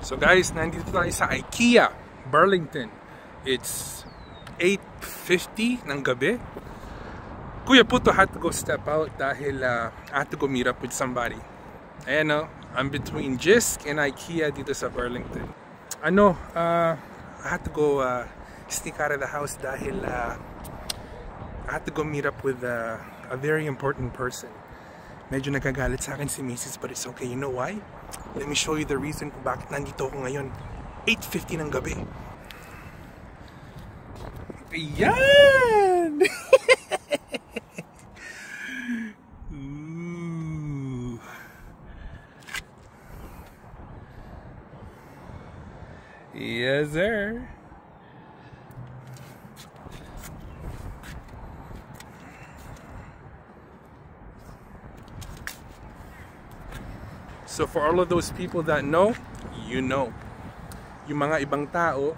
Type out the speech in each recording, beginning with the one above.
So guys, nandito tayo sa IKEA, Burlington. It's 8:50 ng gabi. Kuya Puto had to go step out dahil I had to go meet up with somebody. Ayan o, I'm between Jysk and IKEA dito sa Burlington. I had to go sneak out of the house dahil I had to go meet up with a very important person. Medyo nagagalit sa akin si Mrs. but it's okay. You know why? Let me show you the reason kung bakit nandito ako ngayon. 8:50 ng gabi. Ayan! Ooh. Yes, sir. So for all of those people that know, you know. Yung mga ibang tao,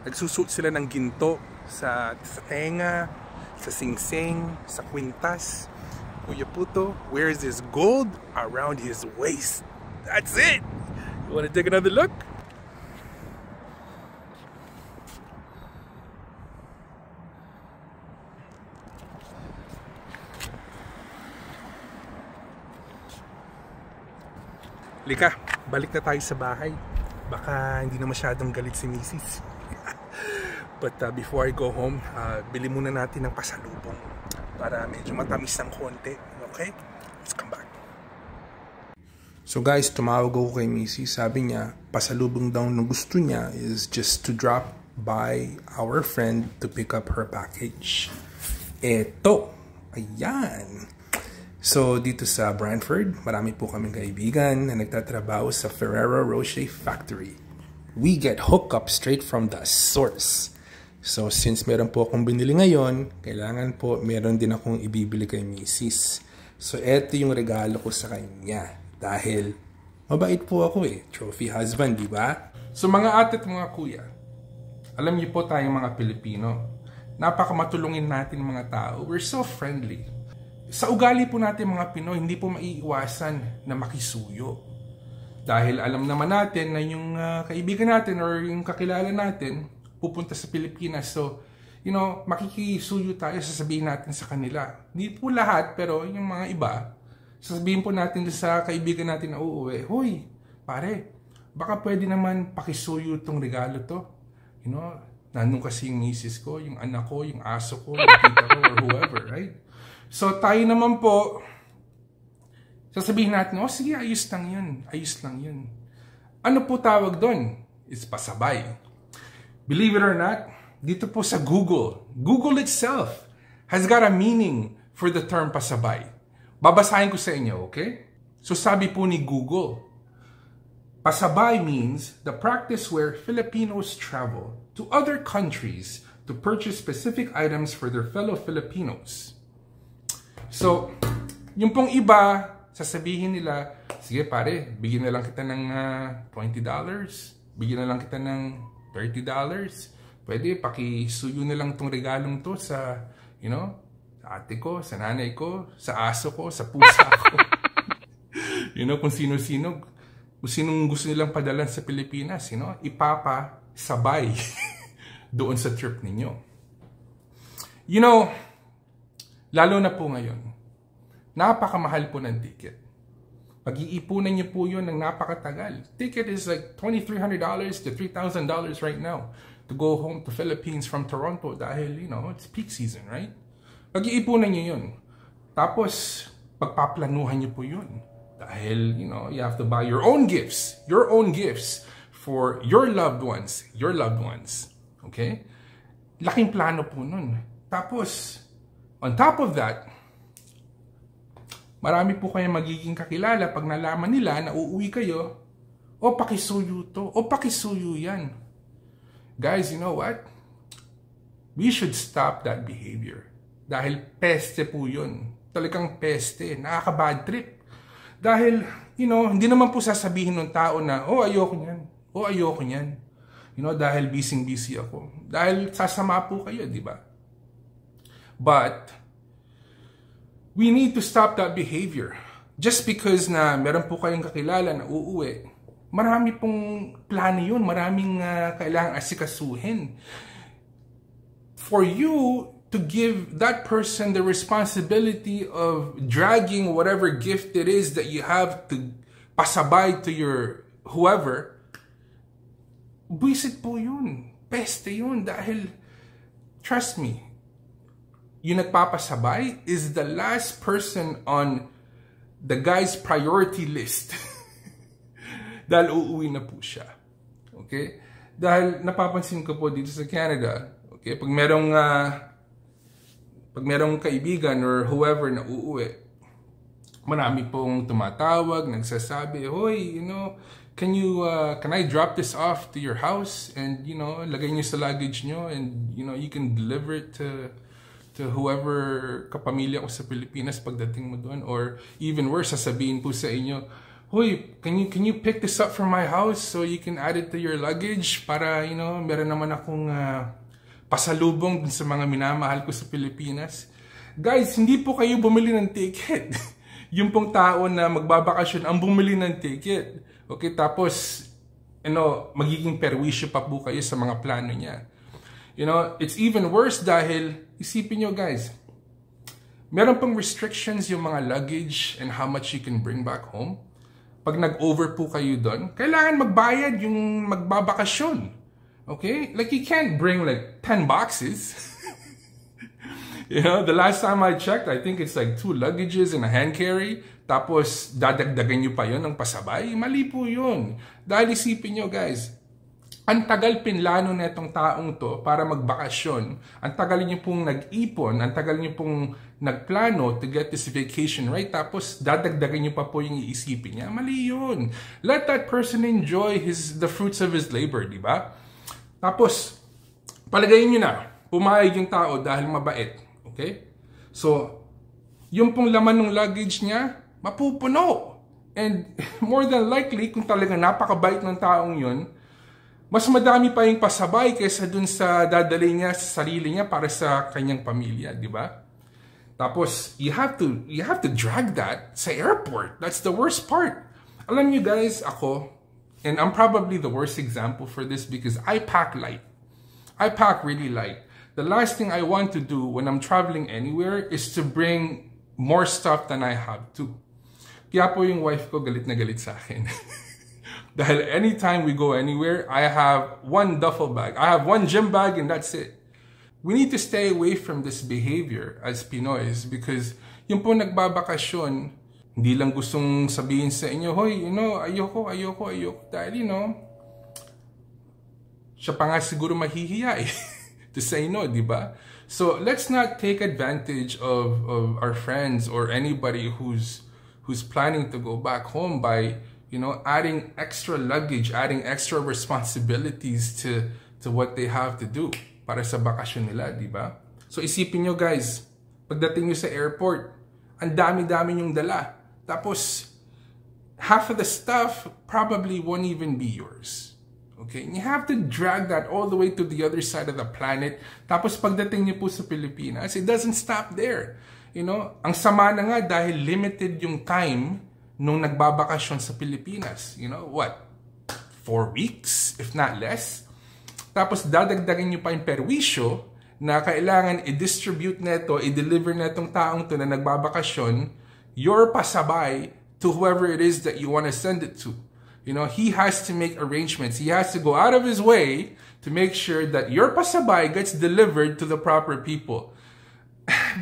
nagsusuot sila ng ginto sa tenga, sa singsing, sa kwintas. Kuya Puto wears his gold around his waist. That's it! You wanna take another look? Lika, balik na tayo sa bahay. Baka hindi na masyadong galit si Mrs. But before I go home, bili muna natin ng pasalubong para medyo matamis ng konti. Okay? Let's come back. So guys, tumawag ako kay Mrs. Sabi niya, pasalubong daw na gusto niya is just to drop by our friend to pick up her package. Eto! Ayan! So, dito sa Brantford, marami po kaming kaibigan na nagtatrabaho sa Ferrero Rocher Factory. We get hookup straight from the source. So, since meron po akong binili ngayon, kailangan po meron din akong ibibili kay Mrs. So, eto yung regalo ko sa kanya. Dahil, mabait po ako eh. Trophy husband, di ba? So, mga ate at mga kuya, alam niyo po tayong mga Pilipino, napakamatulungin natin mga tao. We're so friendly. Sa ugali po natin mga Pinoy, hindi po maiiwasan na makisuyo. Dahil alam naman natin na yung kaibigan natin or yung kakilala natin pupunta sa Pilipinas. So, you know, makikisuyo tayo, sasabihin natin sa kanila. Hindi po lahat, pero yung mga iba, sasabihin po natin sa kaibigan natin na uuwi, hoy, pare, baka pwede naman pakisuyo tong regalo to. You know, nandun kasi yung misis ko, yung anak ko, yung aso ko, yung tita ko, or whoever, right? So, tayo naman po, sasabihin natin, oh sige, ayos lang yun. Ayos lang yun. Ano po tawag doon? It's pasabay. Believe it or not, dito po sa Google, Google itself has got a meaning for the term pasabay. Babasahin ko sa inyo, okay? So, sabi po ni Google, pasabay means the practice where Filipinos travel to other countries to purchase specific items for their fellow Filipinos. So, yung pong iba, sasabihin nila, sige pare, bigyan na lang kita ng $20, bigyan na lang kita ng $30, pwede, pakisuyo na lang tong regalong to sa, you know, sa ate ko, sa nanay ko, sa aso ko, sa pusa ko. You know, kung sino-sino, kung sinong gusto nilang padalan sa Pilipinas, you know, ipapasabay doon sa trip ninyo. You know, lalo na po ngayon, napakamahal po ng ticket. Pag-iipunan niyo po yun ng napakatagal. Ticket is like $2,300 to $3,000 right now to go home to Philippines from Toronto dahil, you know, it's peak season, right? Pag-iipunan niyo yun. Tapos, pagpaplanuhan niyo po yun. Dahil, you know, you have to buy your own gifts for your loved ones. Okay? Laking plano po nun. Tapos, on top of that, marami po kayong magiging kakilala pag nalaman nila na uuwi kayo, o pakisuyo to, o pakisuyo yan. Guys, you know what? We should stop that behavior. Dahil peste po yun. Talagang peste. Nakaka-bad trip. Dahil, you know, hindi naman po sasabihin ng tao na, oh, ayoko niyan. Oh, ayoko niyan. You know, dahil busy ako. Dahil sasama po kayo, di ba? But, we need to stop that behavior. Just because na meron po kayong kakilala na uuwi, marami pong plano yun, maraming kailangang asikasuhin. For you to give that person the responsibility of dragging whatever gift it is that you have to pasabay to your whoever, buwisit po yun. Peste yun dahil, trust me, yung nagpapasabay is the last person on the guy's priority list. Dahil uuwi na po siya. Okay? Dahil napapansin ko po dito sa Canada, okay, pag merong kaibigan or whoever na uuwi, marami pong tumatawag, nagsasabi, "Hoy, can I drop this off to your house and lagay niyo sa luggage niyo and you can deliver it to whoever kapamilya ko sa Pilipinas pagdating mo doon." Or even worse, sasabihin po sa inyo, "Hoy, can you pick this up from my house so you can add it to your luggage para meron naman akong pasalubong dun sa mga minamahal ko sa Pilipinas." Guys, hindi po kayo bumili ng ticket. Yung pong tao na magbabakasyon ang bumili ng ticket. Okay, tapos magiging perwisyo pa po kayo sa mga plano niya. It's even worse dahil isipin nyo guys, meron pang restrictions yung mga luggage and how much you can bring back home. Pag nag-over po kayo doon, kailangan magbayad yung magbabakasyon. Okay? Like you can't bring like 10 boxes. The last time I checked, I think it's like 2 luggages and a hand carry. Tapos dadagdagan nyo pa yun ng pasabay. Mali po yun. Dahil isipin nyo guys, ang tagal pinlano na itong taong to para magbakasyon. Ang tagal nyo pong nag-ipon, ang tagal nyo pong nagplano to get this vacation, right? Tapos dadagdagan nyo pa po yung iisipin niya. Mali yun. Let that person enjoy the fruits of his labor, di ba? Tapos, palagayin nyo na, pumayag yung tao dahil mabait. Okay? So, yung pong laman ng luggage niya, mapupuno. And more than likely, kung talagang napakabait ng taong yun, mas madami pa yung pasabay kaysa dun sa dadali niya sa sarili niya para sa kanyang pamilya, di ba? Tapos, you have to drag that sa airport. That's the worst part. Alam niyo guys, ako, and I'm probably the worst example for this because I pack light. I pack really light. The last thing I want to do when I'm traveling anywhere is to bring more stuff than I have to. Kaya po yung wife ko galit na galit sa akin. Dahil anytime we go anywhere, I have one duffel bag. I have one gym bag and that's it. We need to stay away from this behavior as Pinoys because yung po nagbabakasyon, hindi lang gustong sabihin sa inyo, "Hoy, ayoko. Dahil, siya pa nga siguro mahihiya eh. To say no, di ba? So, let's not take advantage of our friends or anybody who's planning to go back home by, adding extra luggage, adding extra responsibilities to what they have to do para sa bakasyon nila, di ba? So, isipin nyo guys, pagdating nyo sa airport, ang dami-dami nyong dala. Tapos, half of the stuff probably won't even be yours. Okay? And you have to drag that all the way to the other side of the planet. Tapos pagdating niyo po sa Pilipinas, it doesn't stop there. Ang sama na nga dahil limited yung time nung nagbabakasyon sa Pilipinas. 4 weeks, if not less. Tapos dadagdagan niyo pa yung perwisyo na kailangan i-distribute neto, i-deliver netong taong to na nagbabakasyon, your pasabay to whoever it is that you want to send it to. He has to make arrangements. He has to go out of his way to make sure that your pasabay gets delivered to the proper people.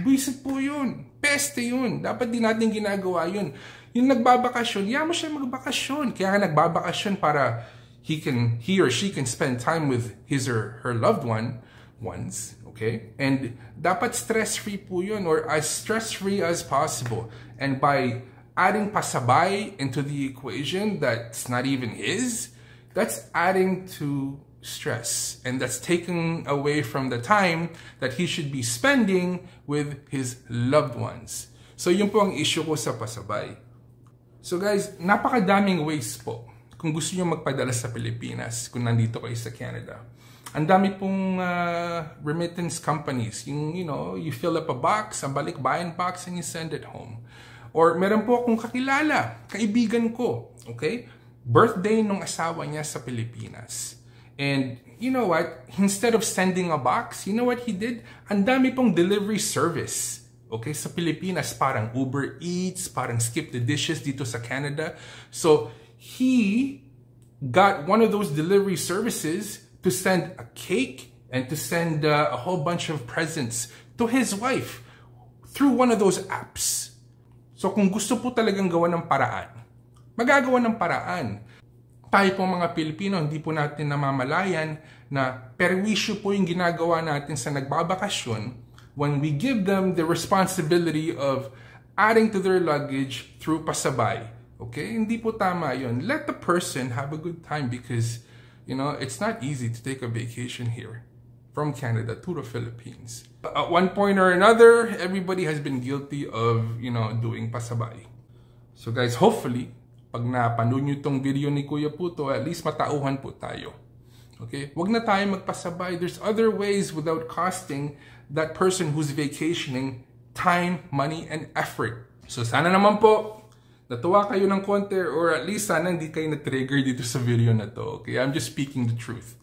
Bisit po yun. Peste yun. Dapat din natin ginagawa yun. Yung nagbabakasyon, mo siya magbakasyon. Kaya nga nagbabakasyon para he or she can spend time with his or her loved ones. Okay? And dapat stress-free po yun or as stress-free as possible. And by adding pasabay into the equation that's not even his, that's adding to stress. And that's taking away from the time that he should be spending with his loved ones. So yun po ang issue ko sa pasabay. So guys, napakadaming ways po kung gusto nyo magpadala sa Pilipinas kung nandito kayo sa Canada. Ang dami pong remittance companies. Yung, you fill up a box, a balikbayan box, and you send it home. Or meron po akong kakilala, kaibigan ko, okay? Birthday nung asawa niya sa Pilipinas. And you know what? Instead of sending a box, you know what he did? Ang dami pong delivery service. Okay, sa Pilipinas, parang Uber Eats, parang Skip the Dishes dito sa Canada. So, he got one of those delivery services to send a cake and to send a whole bunch of presents to his wife through one of those apps. So, kung gusto po talagang gawa ng paraan, magagawa ng paraan. Tayo po mga Pilipino, hindi po natin namamalayan na perwisyo po yung ginagawa natin sa nagbabakasyon when we give them the responsibility of adding to their luggage through pasabay. Okay? Hindi po tama yun. Let the person have a good time because, it's not easy to take a vacation here from Canada to the Philippines. At one point or another, everybody has been guilty of, doing pasabay. So guys, hopefully, pag napanood nyo itong video ni Kuya Puto, at least matauhan po tayo. Okay? Huwag na tayo magpasabay. There's other ways without costing that person who's vacationing time, money, and effort. So sana naman po, natuwa kayo ng konti or at least sana hindi kayo na-trigger dito sa video na to. Okay? I'm just speaking the truth.